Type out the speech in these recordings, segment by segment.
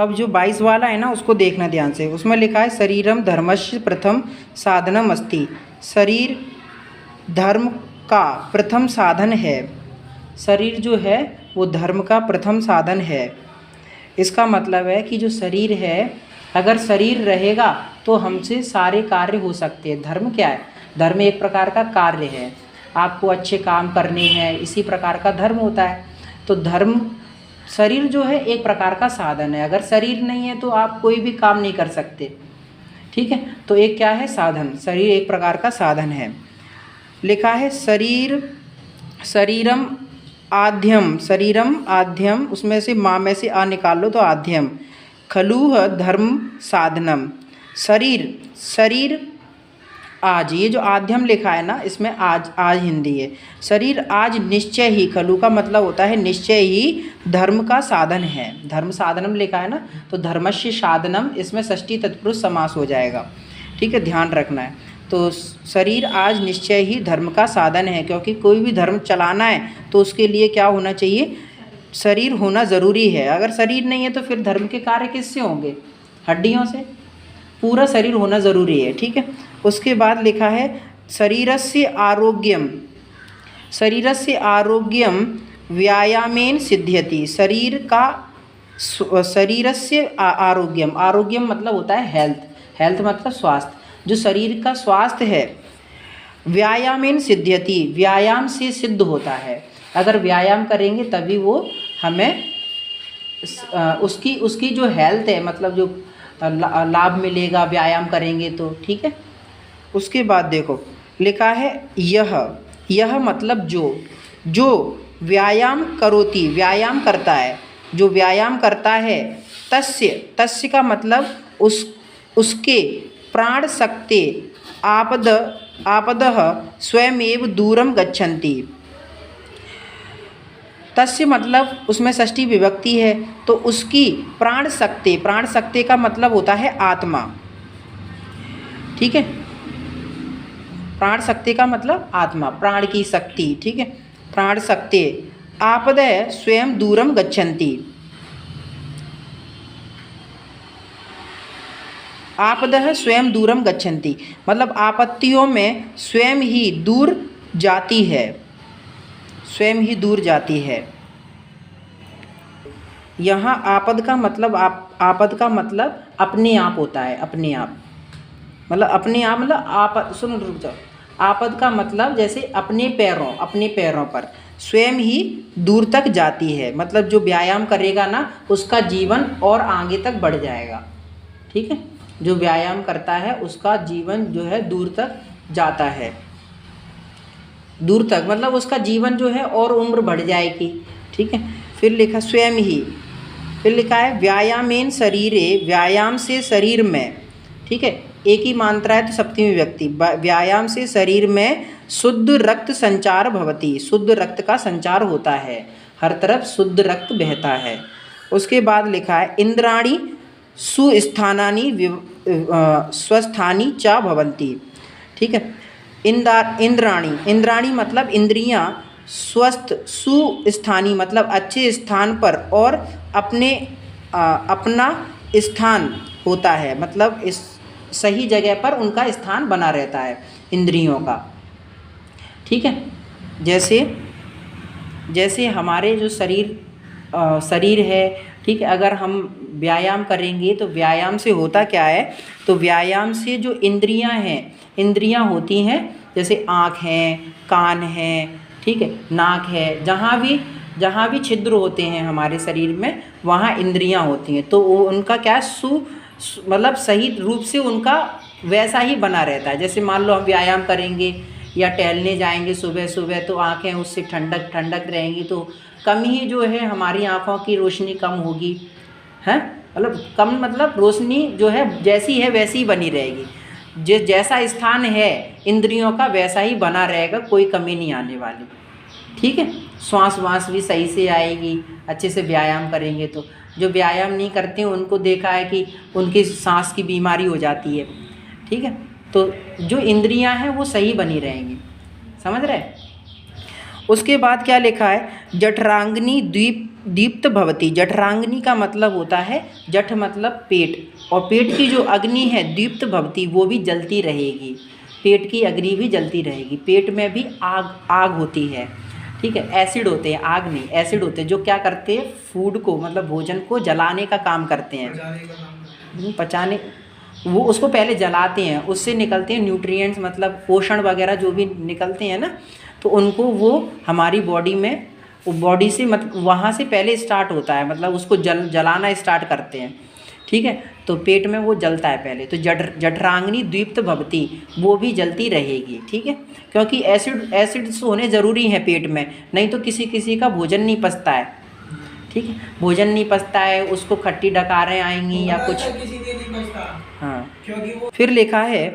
अब जो 22 वाला है ना उसको देखना ध्यान से। उसमें लिखा है शरीरम धर्मस्य प्रथम साधनम अस्ति। शरीर धर्म का प्रथम साधन है। शरीर जो है वो धर्म का प्रथम साधन है। इसका मतलब है कि जो शरीर है, अगर शरीर रहेगा तो हमसे सारे कार्य हो सकते हैं। धर्म क्या है? धर्म एक प्रकार का कार्य है, आपको अच्छे काम करने हैं, इसी प्रकार का धर्म होता है। तो धर्म, शरीर जो है एक प्रकार का साधन है। अगर शरीर नहीं है तो आप कोई भी काम नहीं कर सकते, ठीक है। तो एक क्या है? साधन। शरीर एक प्रकार का साधन है। लिखा है शरीरम आद्यम, शरीरम आद्यम, उसमें से माँ में से आ निकाल लो तो आद्यम खलुह धर्म साधनम। शरीर आज, ये जो आद्यम लिखा है ना इसमें आज हिंदी है। शरीर आज निश्चय ही, खलु का मतलब होता है निश्चय ही, धर्म का साधन है। धर्म साधनम लिखा है ना, तो धर्मस्य साधनम, इसमें षष्ठी तत्पुरुष समास हो जाएगा, ठीक है, ध्यान रखना है। तो शरीर आज निश्चय ही धर्म का साधन है, क्योंकि कोई भी धर्म चलाना है तो उसके लिए क्या होना चाहिए? शरीर होना ज़रूरी है। अगर शरीर नहीं है तो फिर धर्म के कार्य किससे होंगे? हड्डियों से। पूरा शरीर होना ज़रूरी है, ठीक है। उसके बाद लिखा है शरीरस्य आरोग्यम, शरीरस्य आरोग्यम व्यायामेन सिद्ध्यति। शरीरस्य आरोग्यम, आरोग्यम मतलब होता है हेल्थ, हेल्थ मतलब स्वास्थ्य। जो शरीर का स्वास्थ्य है व्यायामेन सिद्ध्यति, व्यायाम से सिद्ध होता है। अगर व्यायाम करेंगे तभी वो हमें उसकी जो हेल्थ है, मतलब जो लाभ मिलेगा व्यायाम करेंगे तो, ठीक है। उसके बाद देखो लिखा है यह मतलब जो व्यायाम करोति, व्यायाम करता है, जो व्यायाम करता है, तस्य का मतलब उसके प्राण शक्ति आपदः स्वयमेव दूरम गच्छन्ति। तस्य मतलब उसमें षष्ठी विभक्ति है, तो उसकी प्राण शक्ति का मतलब होता है आत्मा, ठीक है। प्राण शक्ति का मतलब आत्मा, प्राण की शक्ति, ठीक है। प्राण शक्ति आपदः स्वयं दूरम गच्छन्ति। आपदः स्वयं दूरम गच्छन्ति मतलब आपत्तियों में स्वयं ही दूर जाती है, स्वयं ही दूर जाती है। यहाँ आपद का मतलब आपद का मतलब अपने आप होता है, अपने आप मतलब अपने आप, मतलब आप सुन रुक जाओ। आपद का मतलब जैसे अपने पैरों पर स्वयं ही दूर तक जाती है, मतलब जो व्यायाम करेगा ना उसका जीवन और आगे तक बढ़ जाएगा, ठीक है। जो व्यायाम करता है उसका जीवन जो है दूर तक जाता है, दूर तक मतलब उसका जीवन जो है और उम्र बढ़ जाएगी, ठीक है। फिर लिखा स्वयं ही, फिर लिखा है व्यायामेन शरीरे, व्यायाम से शरीर में, ठीक है, एक ही मात्रा है तो सप्तमी विभक्ति। व्यायाम से शरीर में शुद्ध रक्त संचार भवति, शुद्ध रक्त का संचार होता है, हर तरफ शुद्ध रक्त बहता है। उसके बाद लिखा है इंद्राणी सुस्थानानि स्वस्थानी च भवन्ति, ठीक है। इंद्राणी मतलब इंद्रियां, स्वस्थ सुस्थानी मतलब अच्छे स्थान पर और अपना स्थान होता है, मतलब इस सही जगह पर उनका स्थान बना रहता है इंद्रियों का, ठीक है। जैसे हमारे जो शरीर है, ठीक है, अगर हम व्यायाम करेंगे तो व्यायाम से होता क्या है, तो व्यायाम से जो इंद्रियां होती हैं, जैसे आँख है, कान है, ठीक है, नाक है, जहाँ भी छिद्र होते हैं हमारे शरीर में वहाँ इंद्रियां होती हैं, तो वो उनका क्या मतलब सही रूप से उनका वैसा ही बना रहता है। जैसे मान लो हम व्यायाम करेंगे या टहलने जाएंगे सुबह सुबह तो आँखें उससे ठंडक रहेंगी, तो कम ही जो है हमारी आँखों की रोशनी कम होगी, है मतलब कम, मतलब रोशनी जो है जैसी है वैसी ही बनी रहेगी। जैसा स्थान है इंद्रियों का वैसा ही बना रहेगा, कोई कमी नहीं आने वाली, ठीक है। श्वास भी सही से आएगी अच्छे से व्यायाम करेंगे तो। जो व्यायाम नहीं करते हैं उनको देखा है कि उनकी सांस की बीमारी हो जाती है, ठीक है। तो जो इंद्रियां हैं वो सही बनी रहेंगी, समझ रहे। उसके बाद क्या लिखा है, जठरांगनी दीप्त भवती। जठरांगनी का मतलब होता है, जठ मतलब पेट, और पेट की जो अग्नि है दीप्त भवती, वो भी जलती रहेगी। पेट की अग्नि भी जलती रहेगी। पेट में भी आग होती है, ठीक है। एसिड होते हैं, आग नहीं, एसिड होते हैं, जो क्या करते हैं, फूड को मतलब भोजन को जलाने का काम करते हैं, पचाने। वो उसको पहले जलाते हैं, उससे निकलते हैं न्यूट्रिएंट्स, मतलब पोषण वगैरह जो भी निकलते हैं ना, तो उनको वो हमारी बॉडी में, वो बॉडी से मतलब वहाँ से पहले स्टार्ट होता है, मतलब उसको जलाना स्टार्ट करते हैं, ठीक है। तो पेट में वो जलता है पहले। तो जठरांगनी दीप्त भवती, वो भी जलती रहेगी, ठीक है, क्योंकि एसिड्स होने ज़रूरी हैं पेट में, नहीं तो किसी किसी का भोजन नहीं पचता है, ठीक है। भोजन नहीं पचता है, उसको खट्टी डकारें आएंगी या कुछ, हाँ। फिर लिखा है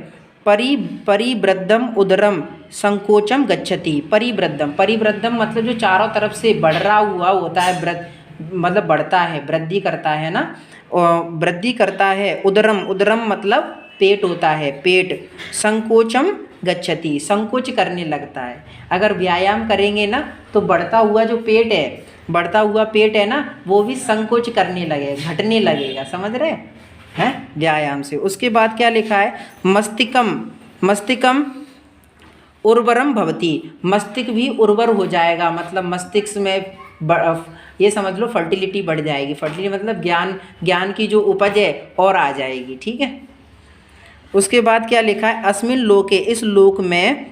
परिवृद्धम उदरम संकोचम गच्छति। परिवृद्धम मतलब जो चारों तरफ से बढ़ रहा हुआ होता है, मतलब बढ़ता है, वृद्धि करता है ना, और वृद्धि करता है। उदरम मतलब पेट होता है, पेट। संकोचम गच्छति, संकोच करने लगता है। अगर व्यायाम करेंगे ना तो बढ़ता हुआ पेट है ना, वो भी संकोच करने लगेगा, घटने लगेगा, समझ रहे हैं, व्यायाम से। उसके बाद क्या लिखा है, मस्तिष्कम उर्वरम भवती। मस्तिष्क भी उर्वर हो जाएगा, मतलब मस्तिष्क में ये समझ लो फर्टिलिटी बढ़ जाएगी। फर्टिलिटी मतलब ज्ञान की जो उपज है और आ जाएगी, ठीक है। उसके बाद क्या लिखा है, अस्मिन लोके, इस लोक में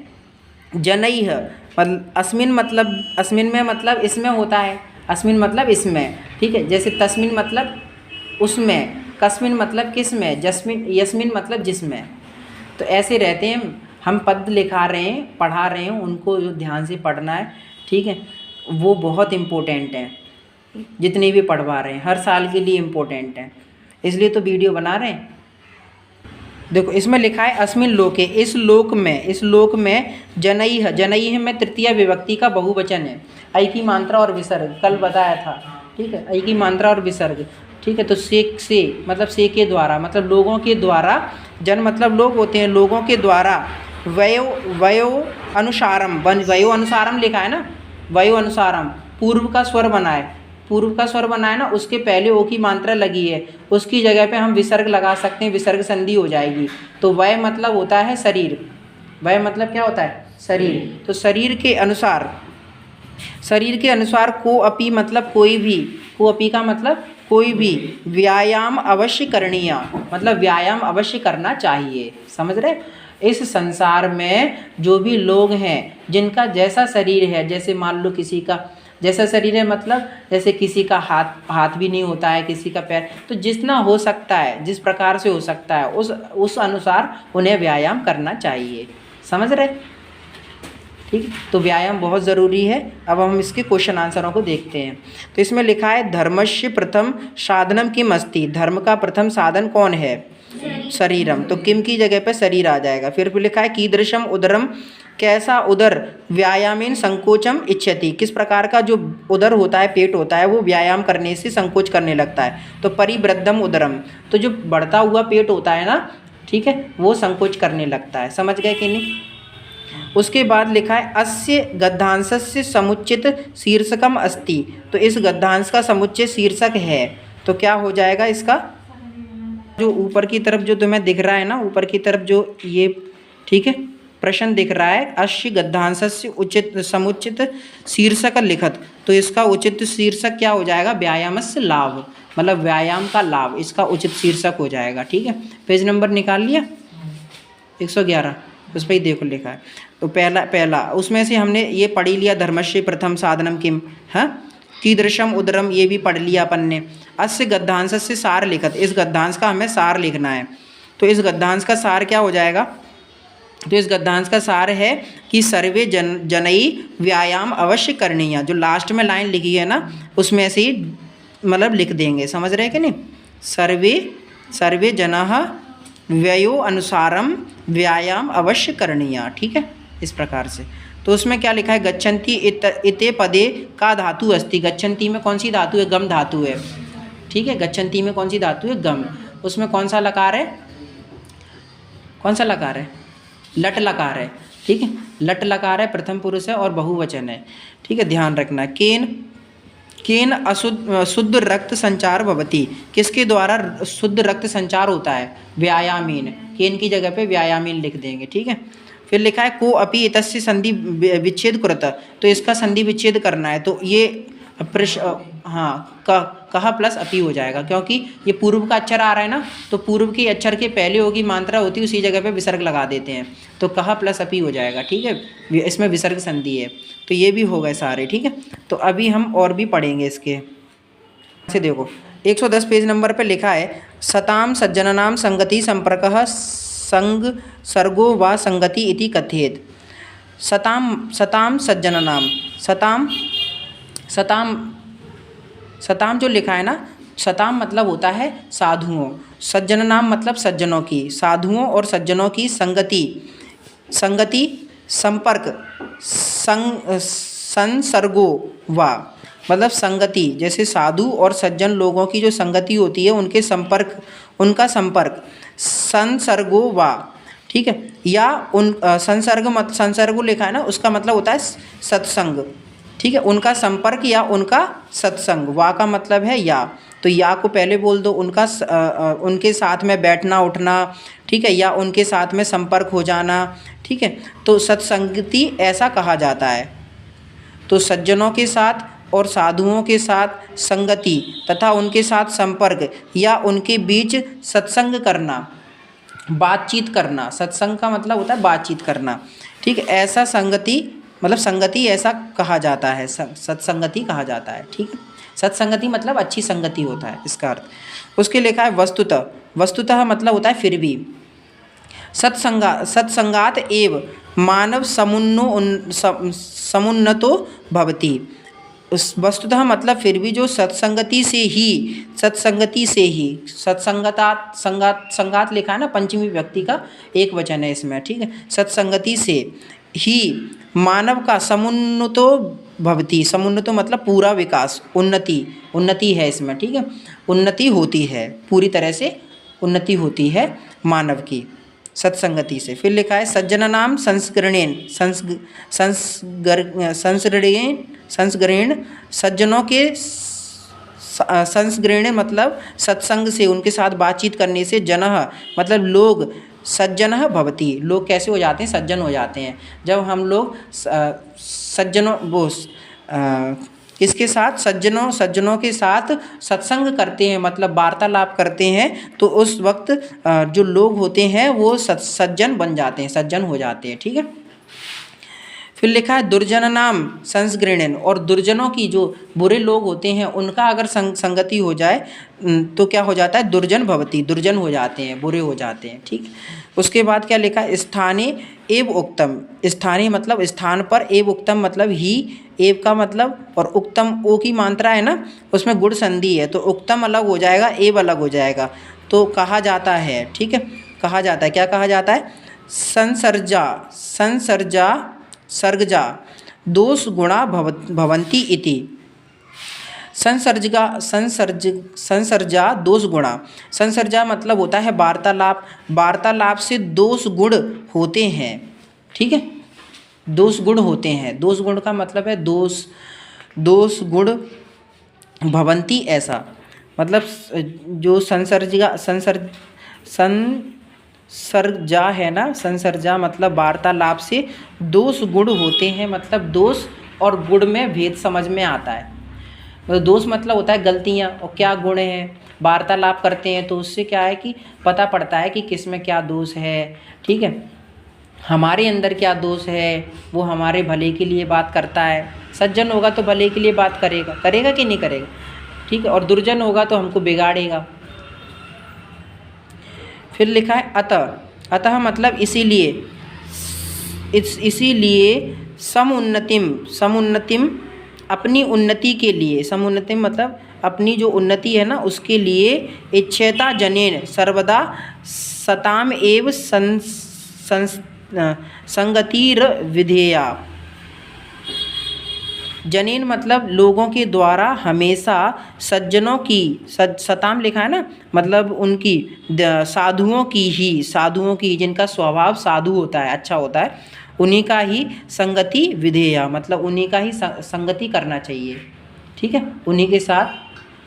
जनैः, मतलब अस्मिन में मतलब इसमें होता है, अस्मिन मतलब इसमें, ठीक है। जैसे तस्मिन मतलब उसमें, कस्मिन मतलब किसमें, यस्मिन मतलब जिसमें। तो ऐसे रहते हैं, हम पद लिखा रहे हैं, पढ़ा रहे हैं, उनको जो ध्यान से पढ़ना है, ठीक है। वो बहुत इम्पोर्टेंट है, जितने भी पढ़वा रहे हैं हर साल के लिए इम्पोर्टेंट है, इसलिए तो वीडियो बना रहे हैं। देखो इसमें लिखा है अस्मिन लोके, इस लोक में जनैः में तृतीय विभक्ति का बहुवचन है। ऐ की मात्रा और विसर्ग कल बताया था, ठीक है। ऐ की मात्रा और विसर्ग, ठीक है। तो से मतलब से के द्वारा, मतलब लोगों के द्वारा, जन मतलब लोग होते हैं, लोगों के द्वारा। वयो अनुसारम लिखा है ना, वयो अनुसारम, पूर्व का स्वर बनाए ना, उसके पहले ओ की मात्रा लगी है, उसकी जगह पे हम विसर्ग लगा सकते हैं, विसर्ग संधि हो जाएगी। तो वय मतलब होता है शरीर, वय मतलब क्या होता है, शरीर। तो शरीर के अनुसार को अपी मतलब कोई भी, को अपी का मतलब कोई भी, व्यायाम अवश्य करणीय, मतलब व्यायाम अवश्य करना चाहिए, समझ रहे। इस संसार में जो भी लोग हैं जिनका जैसा शरीर है, जैसे मान लो किसी का जैसा शरीर है, मतलब जैसे किसी का हाथ भी नहीं होता है, किसी का पैर, तो जितना हो सकता है, जिस प्रकार से हो सकता है, उस अनुसार उन्हें व्यायाम करना चाहिए, समझ रहे, ठीक। तो व्यायाम बहुत ज़रूरी है। अब हम इसके क्वेश्चन आंसरों को देखते हैं। तो इसमें लिखा है धर्मस्य प्रथम साधनम किम अस्ति, धर्म का प्रथम साधन कौन है, शरीरम। तो किम की जगह पे शरीर आ जाएगा। फिर लिखा है कीदृशम उदरम, कैसा उदर व्यायामेन संकोचम इच्छति, किस प्रकार का जो उदर होता है, पेट होता है, वो व्यायाम करने से संकोच करने लगता है। तो परिवृद्धम उदरम, तो जो बढ़ता हुआ पेट होता है ना, ठीक है, वो संकोच करने लगता है, समझ गए कि नहीं। उसके बाद लिखा है अस्य गद्धांशस्य समुचित शीर्षकम अस्ति, तो इस गद्धांश का समुच्चय शीर्षक है, तो क्या हो जाएगा इसका, जो ऊपर की तरफ जो तुम्हें दिख रहा है ना, ऊपर की तरफ जो ये, ठीक है, प्रश्न दिख रहा है, अस्य गद्धांशस्य उचित समुचित शीर्षक लिखत, तो इसका उचित शीर्षक क्या हो जाएगा, व्यायामस्य लाभ, मतलब व्यायाम का लाभ, इसका उचित शीर्षक हो जाएगा, ठीक है। पेज नंबर निकाल लिया 111, उस पर ही देखो लिखा है। तो पहला उसमें से हमने ये पढ़ लिया, धर्मस्य प्रथम साधनम किम, हाँ, कीदृशम उदरम, ये भी पढ़ लिया अपन ने। अस्य गद्धांशस्य सार लिखत, इस गद्धांश का हमें सार लिखना है। तो इस गद्धांश का सार क्या हो जाएगा, तो इस गद्धांश का सार है कि सर्वे जनई व्यायाम अवश्य करणीय, जो लास्ट में लाइन लिखी है ना, उसमें से ही मतलब लिख देंगे, समझ रहे कि नहीं। सर्वे जनः व्ययो अनुसारम व्यायाम अवश्य करणीय, ठीक है, इस प्रकार से। तो उसमें क्या लिखा है, गच्छन्ति इते पदे का धातु अस्ति, गच्छन्ति में कौन सी धातु है, गम धातु है, ठीक है। गच्छन्ति में कौन सी धातु है, गम। उसमें कौन सा लकार है, कौन सा लकार है, लट लकार है। ठीक है। लट लकार है, प्रथम पुरुष है और बहुवचन है, ठीक है, ध्यान रखना। केन केन शुद्ध रक्त संचार भवति, किसके द्वारा शुद्ध रक्त संचार होता है? व्यायामीन, केन की जगह पे व्यायामीन लिख देंगे, ठीक है। फिर लिखा है को अपि इतस्य संधि विच्छेद कुरुत, तो इसका संधि विच्छेद करना है, तो ये हाँ कहा प्लस अपि हो जाएगा, क्योंकि ये पूर्व का अक्षर आ रहा है ना, तो पूर्व के अक्षर के पहले होगी मात्रा होती है, उसी जगह पे विसर्ग लगा देते हैं, तो कहा प्लस अपि हो जाएगा, ठीक है। इसमें विसर्ग संधि है, तो ये भी हो गए सारे, ठीक है। तो अभी हम और भी पढ़ेंगे इसके से। देखो 110 पेज नंबर पे लिखा है सताम सज्जनानाम संगति संपर्कः संग सर्गो व संगति इति कथयेत। सताम सज्जनानाम, सताम जो लिखा है ना, सताम मतलब होता है साधुओं, सज्जन नाम मतलब सज्जनों की, साधुओं और सज्जनों की संगति संपर्क संसर्गो वा, मतलब संगति, जैसे साधु और सज्जन लोगों की जो संगति होती है उनका संपर्क संसर्गो वा, ठीक है। या संसर्ग लिखा है ना, उसका मतलब होता है सत्संग, ठीक है। उनका संपर्क या उनका सत्संग, वा का मतलब है या, तो या को पहले बोल दो, उनके साथ में बैठना उठना, ठीक है, या उनके साथ में संपर्क हो जाना, ठीक है। तो सत्संगति ऐसा कहा जाता है। तो सज्जनों के साथ और साधुओं के साथ संगति तथा उनके साथ संपर्क या उनके बीच सत्संग करना, बातचीत करना, सत्संग का मतलब होता है बातचीत करना, ठीक है। ऐसा संगति मतलब संगति ऐसा कहा जाता है, सत्संगति कहा जाता है, ठीक है। सत्संगति मतलब अच्छी संगति होता है, इसका अर्थ। उसके लिखा है वस्तुतः मतलब होता है फिर भी। सत्संगात एव मानव समुन्नतो भवति। वस्तुतः मतलब फिर भी जो सत्संगति से ही संगात लिखा है ना, पंचमी व्यक्ति का एक वचन है इसमें, ठीक है। सत्संगति से ही मानव का समुन्नतो भवति, समुन्नतो मतलब पूरा विकास, उन्नति है इसमें, ठीक है। उन्नति होती है, पूरी तरह से उन्नति होती है मानव की सत्संगति से। फिर लिखा है सज्जनानाम संस्गरेण, सज्जनों के संस्गरेण मतलब सत्संग से, उनके साथ बातचीत करने से, जनः मतलब लोग, सज्जन भवति लोग कैसे हो जाते हैं? सज्जन हो जाते हैं। जब हम लोग किसके साथ? सज्जनों के साथ सत्संग करते हैं, मतलब वार्तालाप करते हैं, तो उस वक्त जो लोग होते हैं वो सज्जन बन जाते हैं, सज्जन हो जाते हैं, ठीक है। फिर लिखा है दुर्जन नाम संस्गृणन, और दुर्जनों की जो बुरे लोग होते हैं उनका अगर संगति हो जाए तो क्या हो जाता है? दुर्जन भवति, दुर्जन हो जाते हैं, बुरे हो जाते हैं, ठीक। उसके बाद क्या लिखा है? स्थाने एव उक्तम, स्थानीय मतलब स्थान पर, एव उक्तम मतलब ही, एव का मतलब, और उक्तम ओ की मात्रा है ना, उसमें गुण संधि है, तो उक्तम अलग हो जाएगा, एव अलग हो जाएगा, तो कहा जाता है, ठीक है। कहा जाता है, क्या कहा जाता है? सर्गजा दोष गुणा भवन्ति इति। संसर्जा दोष गुणा, संसर्जा मतलब होता है वार्तालाप, वार्तालाप से दोष गुण होते हैं, ठीक है। दोष गुण होते हैं, दोष गुण का मतलब है दोष गुण भवन्ति, ऐसा मतलब जो संसर्जा है ना, संसर्जा मतलब वार्तालाप से दोष गुण होते हैं, मतलब दोष और गुण में भेद समझ में आता है। तो दोष मतलब होता है गलतियाँ, और क्या गुण हैं? वार्तालाप करते हैं तो उससे क्या है कि पता पड़ता है कि किस में क्या दोष है, ठीक है। हमारे अंदर क्या दोष है, वो हमारे भले के लिए बात करता है। सज्जन होगा तो भले के लिए बात करेगा कि नहीं करेगा, ठीक है, और दुर्जन होगा तो हमको बिगाड़ेगा। फिर लिखा है अतः मतलब इसीलिए समुन्नतिम अपनी उन्नति के लिए, समुन्नतिम मतलब अपनी जो उन्नति है ना उसके लिए, इच्छेता जनेन सर्वदा सताम एव संगतिर विधेया, जनेन मतलब लोगों के द्वारा हमेशा सज्जनों की, सताम लिखा है ना, मतलब उनकी, साधुओं की जिनका स्वभाव साधु होता है, अच्छा होता है, उन्हीं का ही संगति विधेया, मतलब उन्हीं का ही संगति करना चाहिए। ठीक है, उन्हीं के साथ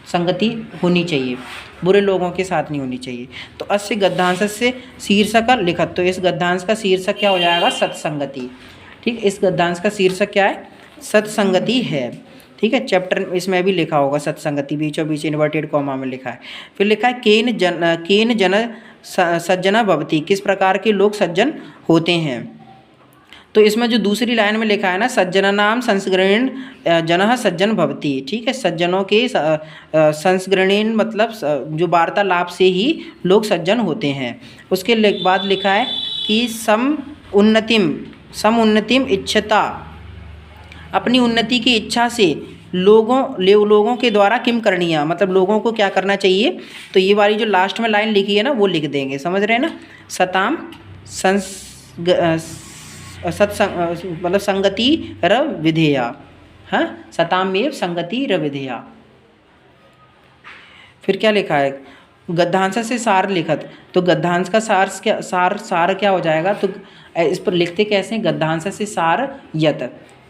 संगति होनी चाहिए, बुरे लोगों के साथ नहीं होनी चाहिए। तो अस्य गद्यांश से शीर्षक लिखत, तो इस गद्यांश का शीर्षक क्या हो जाएगा? सत्संगति। ठीक, इस गद्यांश का शीर्षक क्या है? सत्संगति है। ठीक है, चैप्टर इसमें भी लिखा होगा सत्संगति, बीचों बीच इन्वर्टेड कॉमा में लिखा है। फिर लिखा है केन जन सज्जना भवति, किस प्रकार के लोग सज्जन होते हैं। तो इसमें जो दूसरी लाइन में लिखा है ना, सज्जनानाम संस्ग्रणेन जनः सज्जन भवति। ठीक है, सज्जनों के संस्ग्रणेन मतलब जो वार्तालाप से ही लोग सज्जन होते हैं। उसके बाद लिखा है कि सम उन्नतिम इच्छता, अपनी उन्नति की इच्छा से लोगों के द्वारा किम करणीय, मतलब लोगों को क्या करना चाहिए। तो ये वाली जो लास्ट में लाइन लिखी है ना, वो लिख देंगे, समझ रहे हैं ना। सताम मतलब संगति र विधेया, हाँ, सतामेव संगति र विधेया। फिर क्या लिखा है? गद्यांश से सार लिखत, तो गद्यांश का सार क्या हो जाएगा? तो इस पर लिखते कैसे? गद्यांश से सार यत,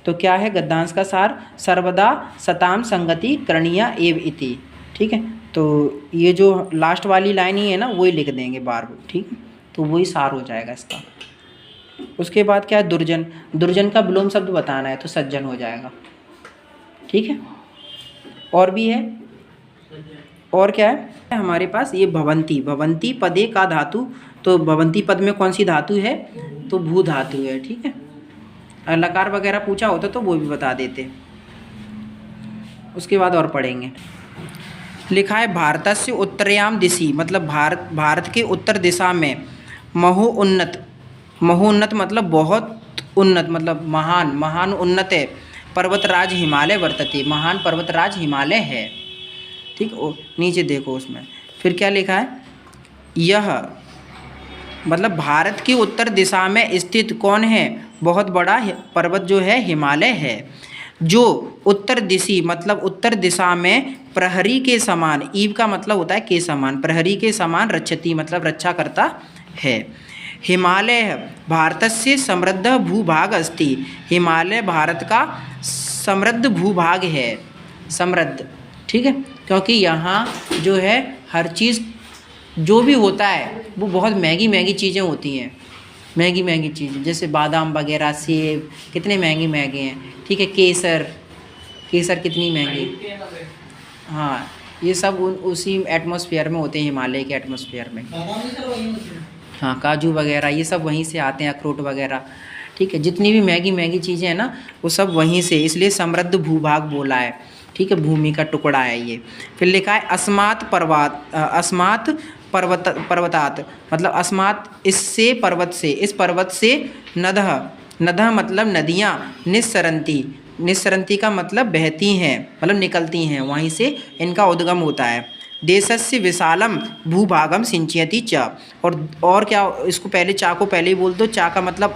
तो क्या है गद्यांश का सार? सर्वदा सताम संगति करणीया एव इति। ठीक है, तो ये जो लास्ट वाली लाइन ही है ना, वही लिख देंगे बार बार। ठीक है, तो वही सार हो जाएगा इसका। उसके बाद क्या है? दुर्जन का विलोम शब्द बताना है, तो सज्जन हो जाएगा। ठीक है, और भी है, और क्या है हमारे पास? ये भवंती पदे का धातु, तो भवंती पद में कौन सी धातु है? तो भू धातु है। ठीक है, लकार वगैरह पूछा होता तो वो भी बता देते। उसके बाद और पढ़ेंगे। लिखा है भारतस्य उत्तरयाम दिशि, मतलब भारत के उत्तर दिशा में महोन्नत मतलब बहुत उन्नत, मतलब महान उन्नत है। पर्वतराज हिमालय वर्तते, महान पर्वतराज हिमालय है। ठीक, नीचे देखो उसमें फिर क्या लिखा है? यह मतलब भारत की उत्तर दिशा में स्थित कौन है? बहुत बड़ा पर्वत जो है हिमालय है, जो उत्तर दिशी मतलब उत्तर दिशा में प्रहरी के समान, ईव का मतलब होता है के समान, प्रहरी के समान रक्षति मतलब रक्षा करता है। हिमालय भारतस्य समृद्ध भूभाग अस्ति, हिमालय भारत का समृद्ध भूभाग है, समृद्ध। ठीक है, क्योंकि यहाँ जो है हर चीज़ जो भी होता है वो बहुत महंगी चीज़ें होती हैं, महंगी चीज़ें, जैसे बादाम वगैरह, सेब कितने महंगे हैं। ठीक है, केसर कितनी महंगी, हाँ, ये सब उसी एटमॉस्फेयर में होते हैं, हिमालय के एटमॉस्फेयर में। हाँ, काजू वगैरह ये सब वहीं से आते हैं, अखरोट वगैरह। ठीक है, जितनी भी महंगी चीज़ें हैं ना, वो सब वहीं से, इसलिए समृद्ध भूभाग बोला है। ठीक है, भूमि का टुकड़ा है ये। फिर लिखा है अस्मात् पर्वतात, मतलब अस्मात् इससे, पर्वत से, इस पर्वत से, नदः मतलब नदियाँ, निस्सरन्ति का मतलब बहती हैं, मतलब निकलती हैं, वहीं से इनका उद्गम होता है। देशस्य विशालम भूभागम सिंचयति च, और क्या, इसको पहले चा को पहले ही बोल दो, चा का मतलब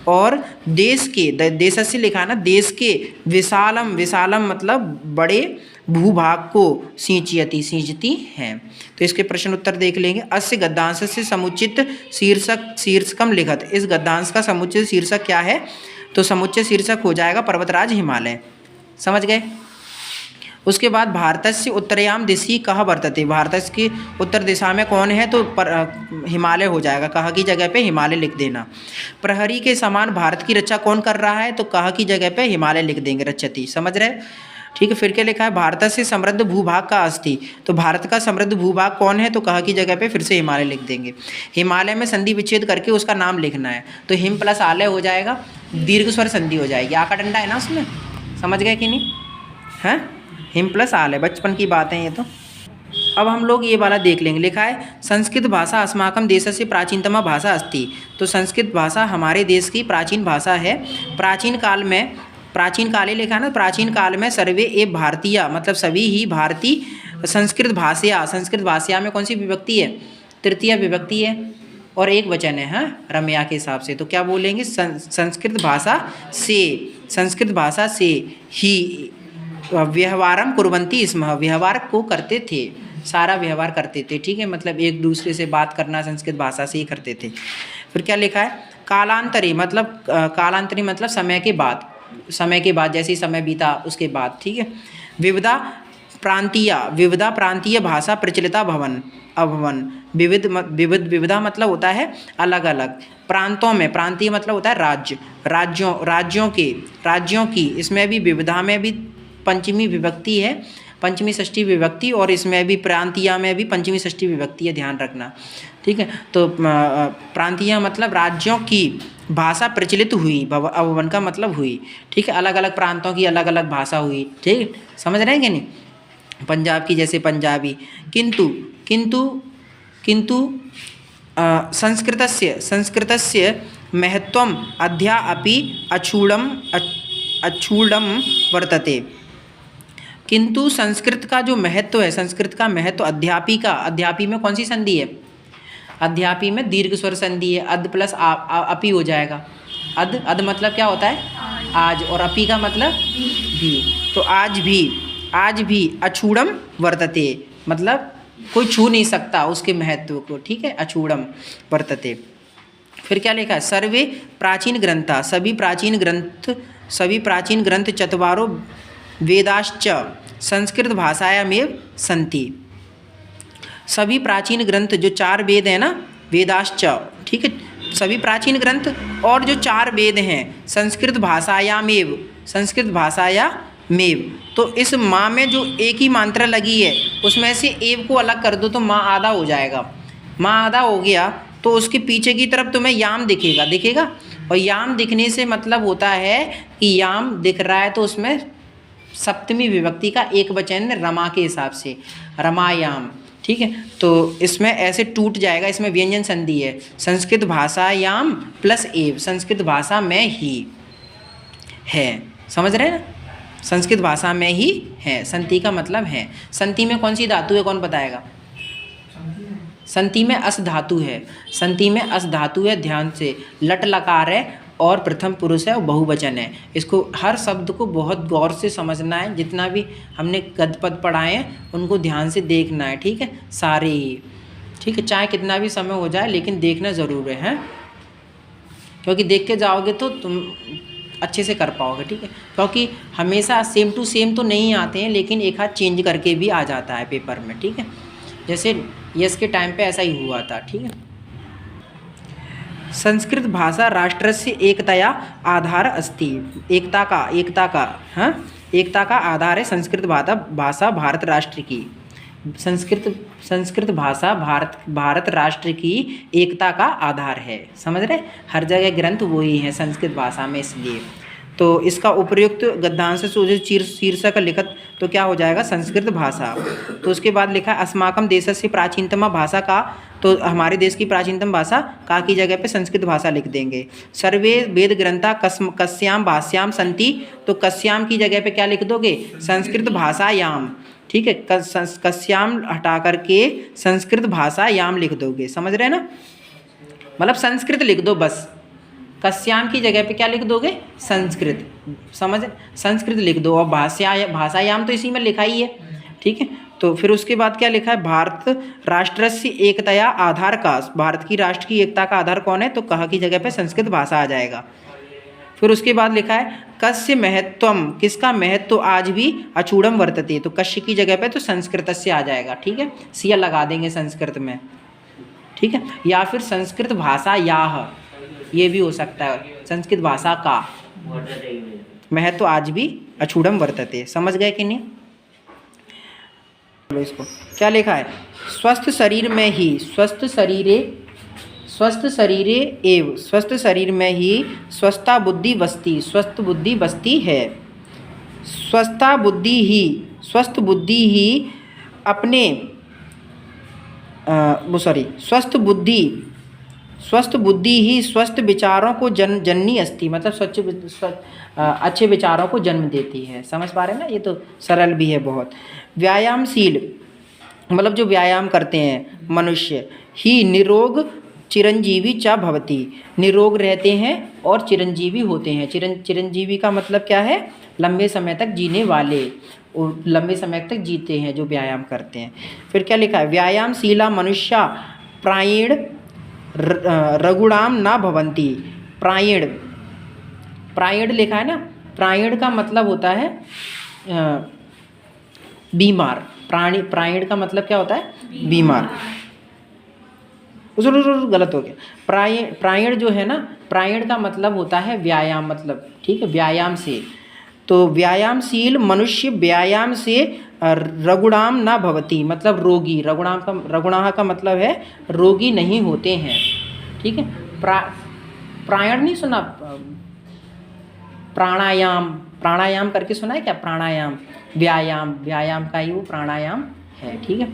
और देश के, देशस्य लिखा ना, देश के विशालम मतलब बड़े भूभाग को सींचती हैं। तो इसके प्रश्न उत्तर देख लेंगे। अस्य गद्यांश से समुचित शीर्षकम लिखत, इस गद्यांश का समुचित शीर्षक क्या है? तो समुचित शीर्षक हो जाएगा पर्वतराज हिमालय। समझ गए? उसके बाद भारतस्य उत्तरयाम दिशि कहाँ वर्तते, भारत की उत्तर दिशा में कौन है? तो हिमालय हो जाएगा, कहाँ की जगह पे हिमालय लिख देना। प्रहरी के समान भारत की रक्षा कौन कर रहा है? तो कहाँ की जगह पे हिमालय लिख देंगे, रक्षति। समझ रहे? ठीक है, फिर क्या लिखा है? भारत से समृद्ध भूभाग का अस्ति, तो भारत का समृद्ध भूभाग कौन है? तो कहाँ की जगह पे फिर से हिमालय लिख देंगे। हिमालय में संधि विच्छेद करके उसका नाम लिखना है, तो हिम प्लस आलय हो जाएगा, दीर्घ स्वर संधि हो जाएगी। आका डंडा है ना उसमें, समझ गए कि नहीं? है हिम प्लस आलय, बचपन की बात है ये तो। अब हम लोग ये वाला देख लेंगे। लिखा है संस्कृत भाषा अस्माकं देशस्य प्राचीनतमा भाषा अस्ति, तो संस्कृत भाषा हमारे देश की प्राचीन भाषा है। प्राचीन काले लिखा है ना, प्राचीन काल में सर्वे एव भारतीय मतलब सभी ही भारतीय संस्कृत भाषा में कौन सी विभक्ति है? तृतीय विभक्ति है और एक वचन है, हाँ, रम्या के हिसाब से। तो क्या बोलेंगे? संस्कृत भाषा से संस्कृत भाषा से ही व्यवहारम कुर्वन्ति स्म, व्यवहार को करते थे, सारा व्यवहार करते थे, ठीक है। मतलब एक दूसरे से बात करना संस्कृत भाषा से ही करते थे। फिर क्या लिखा है, कालांतरी मतलब कालांतरी मतलब समय के बाद, समय के बाद जैसे ही समय बीता उसके बाद, ठीक है। विविधा प्रांतीय भाषा प्रचलिता भवन अभवन, विविधा मतलब होता है अलग अलग, प्रांतों में, प्रांतीय मतलब होता है राज्य, राज्यों की, इसमें भी विविधा में भी पंचमी विभक्ति है, पंचमी षष्ठी विभक्ति, और इसमें भी प्रांतीय में भी पंचमी षष्ठी विभक्ति है, ध्यान रखना, ठीक है। तो प्रांतीय मतलब राज्यों की भाषा प्रचलित हुई, अभवन का मतलब हुई, ठीक है। अलग अलग प्रांतों की अलग अलग भाषा हुई, ठीक, समझ रहे हैं कि नहीं। पंजाब की जैसे पंजाबी, किंतु संस्कृतस्य महत्वम अद्या अपि अक्षूणं वर्तते। किंतु संस्कृत का जो महत्व है, संस्कृत का महत्व अध्यापी में कौन सी संधि है, अध्यापी में दीर्घ स्वर संधि है, अद प्लस अपी हो जाएगा। अद मतलब क्या होता है, आज, और अपी का मतलब भी। तो आज भी अछूड़म वर्तते, मतलब कोई छू नहीं सकता उसके महत्व को, ठीक है, अछूड़म वर्तते। फिर क्या लिखा है, सर्वे प्राचीन ग्रंथा, सभी प्राचीन ग्रंथ चत्वारो वेदाश्च संस्कृत भाषायामेव सन्ति। सभी प्राचीन ग्रंथ जो 4 वेद हैं ना, वेदाश्च, ठीक है, सभी प्राचीन ग्रंथ और जो 4 वेद हैं संस्कृत भाषायामेव, तो इस माँ में जो एक ही मात्रा लगी है उसमें से एव को अलग कर दो तो माँ आधा हो जाएगा। माँ आधा हो गया तो उसके पीछे की तरफ तुम्हें याम दिखेगा, और याम दिखने से मतलब होता है कि याम दिख रहा है तो उसमें सप्तमी विभक्ति का एक वचन रमा के हिसाब से, रमायाम, ठीक है। तो इसमें ऐसे टूट जाएगा, इसमें व्यंजन संधि है, संस्कृत भाषायाम प्लस एव, संस्कृत भाषा में ही है, समझ रहे हैं ना, संस्कृत भाषा में ही है, संति का मतलब है। संति में कौन सी धातु है, कौन बताएगा, संति में अस धातु है, संति में अस धातु है, ध्यान से, लट लकार है और प्रथम पुरुष है और बहुवचन है। इसको हर शब्द को बहुत गौर से समझना है, जितना भी हमने गद्य पद पढ़ाए हैं उनको ध्यान से देखना है, ठीक है, सारे ही, ठीक है, चाहे कितना भी समय हो जाए लेकिन देखना ज़रूर है, क्योंकि देख के जाओगे तो तुम अच्छे से कर पाओगे, ठीक है। क्योंकि हमेशा सेम टू सेम तो नहीं आते हैं, लेकिन एक हाथ चेंज करके भी आ जाता है पेपर में, ठीक है। जैसे यस के टाइम पे ऐसा ही हुआ था, ठीक है। संस्कृत भाषा राष्ट्रस्य एकतया आधार अस्ति, एकता का आधार है संस्कृत भाषा भारत राष्ट्र की, संस्कृत भाषा भारत राष्ट्र की एकता का आधार है, समझ रहे, हर जगह ग्रंथ वही है संस्कृत भाषा में, इसलिए तो इसका उपयुक्त गद्यांश से शीर्षक लिखत तो क्या हो जाएगा, संस्कृत भाषा। तो उसके बाद लिखा अस्माकम देशस्य प्राचीनतम भाषा का, तो हमारे देश की प्राचीनतम भाषा का की जगह पे संस्कृत भाषा लिख देंगे। सर्वे वेद ग्रंथा कस्याम भाष्याम संति, तो कस्याम की जगह पे क्या लिख दोगे, संस्कृत भाषायाम, ठीक है, कस्याम हटा करके संस्कृत भाषायाम लिख दोगे, समझ रहे हैं ना, मतलब संस्कृत लिख दो बस, कस्याम की जगह पे क्या लिख दोगे, संस्कृत, समझ, संस्कृत लिख दो, और भाषायाम तो इसी में लिखा ही है, ठीक है। तो फिर उसके बाद क्या लिखा है, भारत राष्ट्रस्य एकतया आधार का, भारत की राष्ट्र की एकता का आधार कौन है, तो कहा की जगह पे संस्कृत भाषा आ जाएगा। फिर उसके बाद लिखा है कस्य महत्वम, किसका महत्व आज भी अचूड़म वर्तते, तो कस्य की जगह पे तो संस्कृत से आ जाएगा, ठीक है, सिया लगा देंगे संस्कृत में, ठीक है, या फिर संस्कृत भाषा याह, ये भी हो सकता है, संस्कृत भाषा का महत्व आज भी अछूड़म वर्तते, समझ गए कि नहीं। इसको क्या लिखा है, स्वस्थ शरीर में ही, स्वस्थ शरीर में ही स्वस्था बुद्धि बसती, स्वस्थ बुद्धि बसती है, स्वस्थ बुद्धि ही अपने स्वस्थ बुद्धि ही स्वस्थ विचारों को जननी अस्ति, मतलब अच्छे विचारों को जन्म देती है, समझ पा रहे हैं ना, ये तो सरल भी है बहुत। व्यायामशील मतलब जो व्यायाम करते हैं मनुष्य ही निरोग चिरंजीवी च भवति, निरोग रहते हैं और चिरंजीवी होते हैं। चिरंजीवी का मतलब क्या है? लंबे समय तक जीने वाले, और लंबे समय तक जीते हैं जो व्यायाम करते हैं। फिर क्या लिखा है? व्यायामशीला मनुष्य प्रायेण रघुणाम न भवन्ति। प्रायेण, प्रायेण लिखा है ना, प्रायेण का मतलब होता है बीमार। प्रायेण का मतलब क्या होता है? बीमार। गलत हो गया। प्रायेण जो है ना, प्रायेण का मतलब होता है व्यायाम, मतलब ठीक है, व्यायाम से। तो व्यायामशील मनुष्य व्यायाम से रघुणाम न भवति, मतलब रोगी। रघुणाह का मतलब है रोगी नहीं होते हैं, ठीक है। प्रायण नहीं सुना? प्राणायाम करके सुना है क्या? प्राणायाम, व्यायाम का ही वो प्राणायाम है, ठीक है।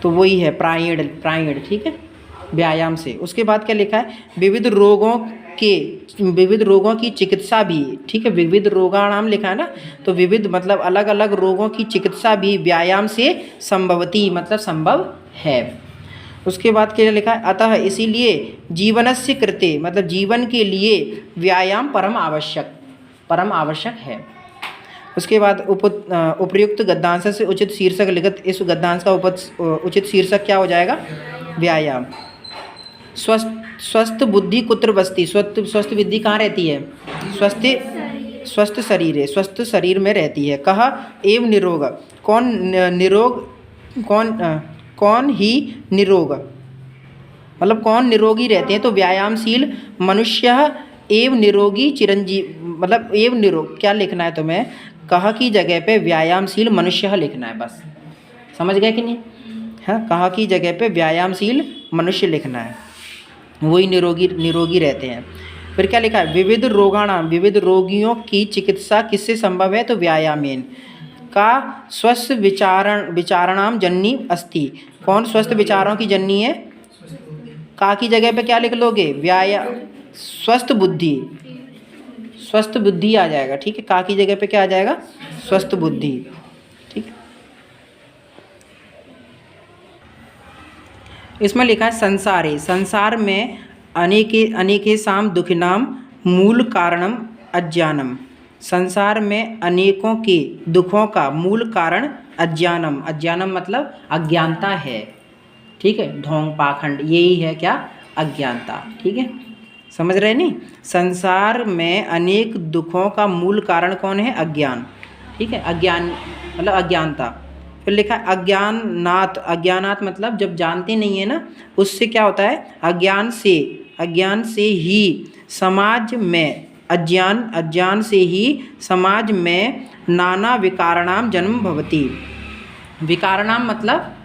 तो वही है प्रायण, ठीक है, व्यायाम से। उसके बाद क्या लिखा है? विविध रोगों की चिकित्सा भी, ठीक है, विविध रोगाणाम लिखा है ना, तो विविध मतलब अलग अलग रोगों की चिकित्सा भी व्यायाम से संभवती, मतलब संभव है। उसके बाद क्या लिखा है? अतः इसीलिए जीवनस्य कृते, मतलब जीवन के लिए व्यायाम परम आवश्यक है। उसके बाद उपयुक्त गद्यांश से उचित शीर्षक लिखित। इस गद्यांश का उचित शीर्षक क्या हो जाएगा? व्यायाम। स्वस्थ बुद्धि कुत्र बसती? स्वस्थ बुद्धि कहाँ रहती है? स्वस्थ शरीर है, स्वस्थ शरीर में रहती है। कहा एवं निरोग, कौन ही निरोग, मतलब कौन निरोगी रहते हैं? तो व्यायामशील मनुष्य एवं निरोगी चिरंजीव, मतलब एवं निरोग क्या लिखना है तुम्हें? कहा की जगह पे व्यायामशील मनुष्य लिखना है, बस। समझ गए कि नहीं? हाँ, कहा की जगह पे व्यायामशील मनुष्य लिखना है, वही निरोगी रहते हैं। फिर क्या लिखा है? विविध रोगियों की चिकित्सा किससे संभव है? तो व्यायामेन। का स्वस्थ विचारणाम जननी अस्ति, कौन स्वस्थ विचारों की जननी है? का की जगह पे क्या लिख लोगे? स्वस्थ बुद्धि आ जाएगा, ठीक है। का की जगह पे क्या आ जाएगा? स्वस्थ बुद्धि, ठीक है। इसमें लिखा है संसारे, संसार में अनेके साम दुखिनाम मूल कारणम अज्ञानम। संसार में अनेकों के दुखों का मूल कारण अज्ञानम मतलब अज्ञानता है, ठीक है। ढोंग पाखंड, यही है क्या? अज्ञानता, ठीक है। समझ रहे नहीं? संसार में अनेक दुखों का मूल कारण कौन है? अज्ञान, ठीक है। अज्ञान मतलब अज्ञानता। फिर लिखा है अज्ञानात मतलब जब जानते नहीं है ना, उससे क्या होता है? अज्ञान से ही समाज में अज्ञान से ही समाज में नाना विकारणाम जन्म भवति। विकारणाम मतलब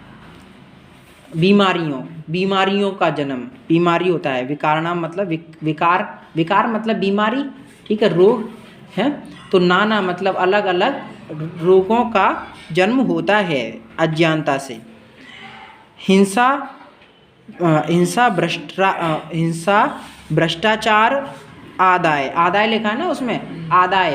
बीमारियों का जन्म, बीमारी होता है। विकारणाम मतलब विकार मतलब बीमारी, ठीक है, रोग है। तो नाना मतलब अलग अलग रोगों का जन्म होता है अज्ञानता से। हिंसा, भ्रष्टाचार, आदाय लिखा है ना, उसमें आदाय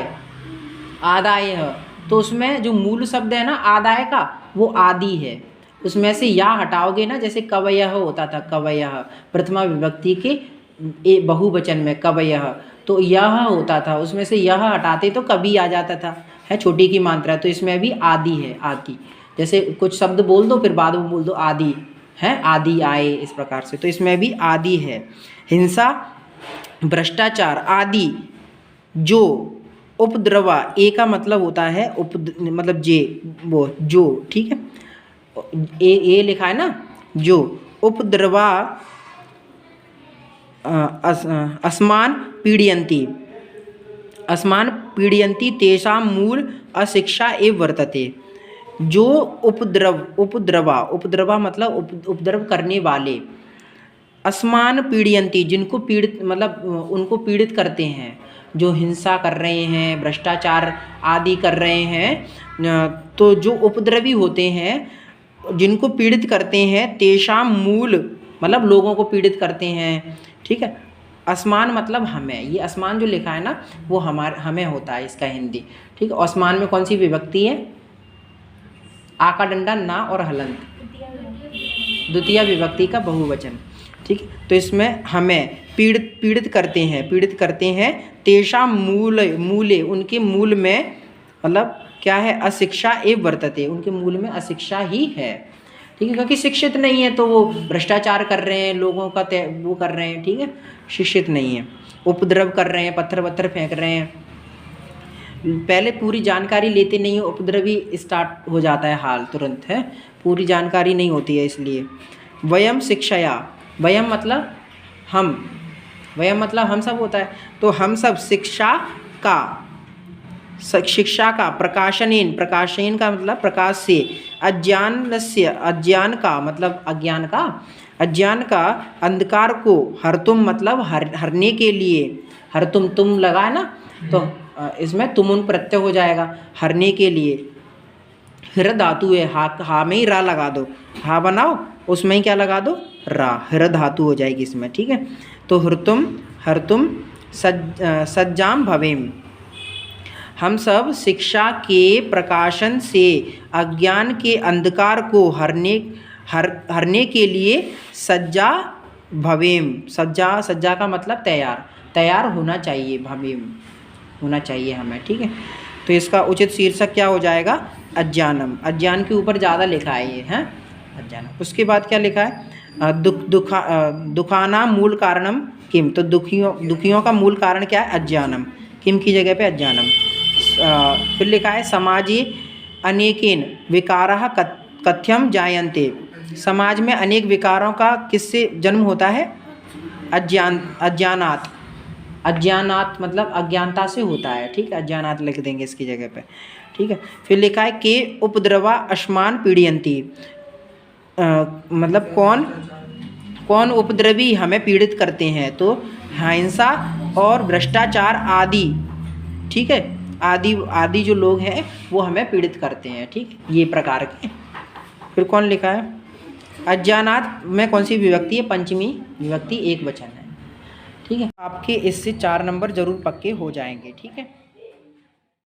है। तो उसमें जो मूल शब्द है ना आदाय का, वो आदि है। उसमें से या हटाओगे ना, जैसे कवयः होता था, कवयः प्रथमा विभक्ति के बहुवचन में कवयः, तो यह होता था, उसमें से यह हटाते तो कभी आ जाता था, है छोटी की मात्रा। तो इसमें भी आदि है, आदि। जैसे कुछ शब्द बोल दो फिर बाद में बोल दो आदि, है आदि आए, इस प्रकार से। तो इसमें भी आदि है। हिंसा, भ्रष्टाचार आदि जो उपद्रवा, ए का मतलब होता है मतलब जे, वो जो, ठीक है। ए लिखा है ना, जो उपद्रवा अस्मान पीडयन्ति तेषां मूल अशिक्षा एव वर्तते। जो उपद्रवा मतलब उपद्रव करने वाले, अस्मान पीडयन्ति जिनको पीड़ित मतलब उनको पीड़ित करते हैं, जो हिंसा कर रहे हैं, भ्रष्टाचार आदि कर रहे हैं, तो जो उपद्रवी होते हैं, जिनको पीड़ित करते हैं, तेषां मूल मतलब लोगों को पीड़ित करते हैं, ठीक है। असमान मतलब हमें, ये असमान जो लिखा है ना वो हमें होता है इसका हिंदी, ठीक है। असमान में कौन सी विभक्ति है? आ का डंडा ना और हलंत, द्वितीय विभक्ति का बहुवचन। ठीक है, तो इसमें हमें पीड़ित करते हैं तेषां मूले उनके मूल में, मतलब क्या है, अशिक्षा एव वर्तते, उनके मूल में अशिक्षा ही है। ठीक है, क्योंकि शिक्षित नहीं है तो वो भ्रष्टाचार कर रहे हैं, लोगों का वो कर रहे हैं। ठीक है, शिक्षित नहीं है, उपद्रव कर रहे हैं, पत्थर वत्थर फेंक रहे हैं, पहले पूरी जानकारी लेते नहीं है, उपद्रव ही स्टार्ट हो जाता है हाल तुरंत, है, पूरी जानकारी नहीं होती है। इसलिए वयम शिक्षया, वयम मतलब हम सब होता है, तो हम सब शिक्षा का प्रकाशनेन का मतलब प्रकाश से, अज्ञान का मतलब अज्ञान का अंधकार को हरतुम मतलब हरने के लिए, हरतुम तुम लगा है ना, तो इसमें तुमुन प्रत्यय हो जाएगा, हरने के लिए। हिर धातु है, हा में ही रा लगा दो, हा बनाओ उसमें ही क्या लगा दो, रा, हिर धातु हो जाएगी इसमें। ठीक है, तो हरतुम सज्जाम भवेम, हम सब शिक्षा के प्रकाशन से अज्ञान के अंधकार को हरने के लिए सज्जा भवेम, सज्जा का मतलब तैयार होना चाहिए, भवेम होना चाहिए हमें। ठीक है, तो इसका उचित शीर्षक क्या हो जाएगा, अज्ञानम, अज्ञान के ऊपर ज़्यादा लिखा है ये, है अज्ञानम। उसके बाद क्या लिखा है, दुखाना मूल कारणम किम, तो दुखियों का मूल कारण क्या है, अज्ञानम, किम की जगह पे अज्ञानम। फिर लिखा है समाजे अनेकेन विकाराः कथ्यम जायन्ते, समाज में अनेक विकारों का किससे जन्म होता है, अज्ञानात मतलब अज्ञानता से होता है। ठीक है, अज्ञानात लिख देंगे इसकी जगह पे। ठीक है, फिर लिखा है के उपद्रवा अस्मान पीड़यन्ति, मतलब कौन उपद्रवी हमें पीड़ित करते हैं, तो हिंसा और भ्रष्टाचार आदि। ठीक है, आदि जो लोग हैं वो हमें पीड़ित करते हैं। ठीक, ये प्रकार के। फिर कौन लिखा है, अज्ञानात में कौन सी विभक्ति है, पंचमी विभक्ति, एक वचन है। ठीक है, आपके इससे 4 नंबर जरूर पक्के हो जाएंगे। ठीक है।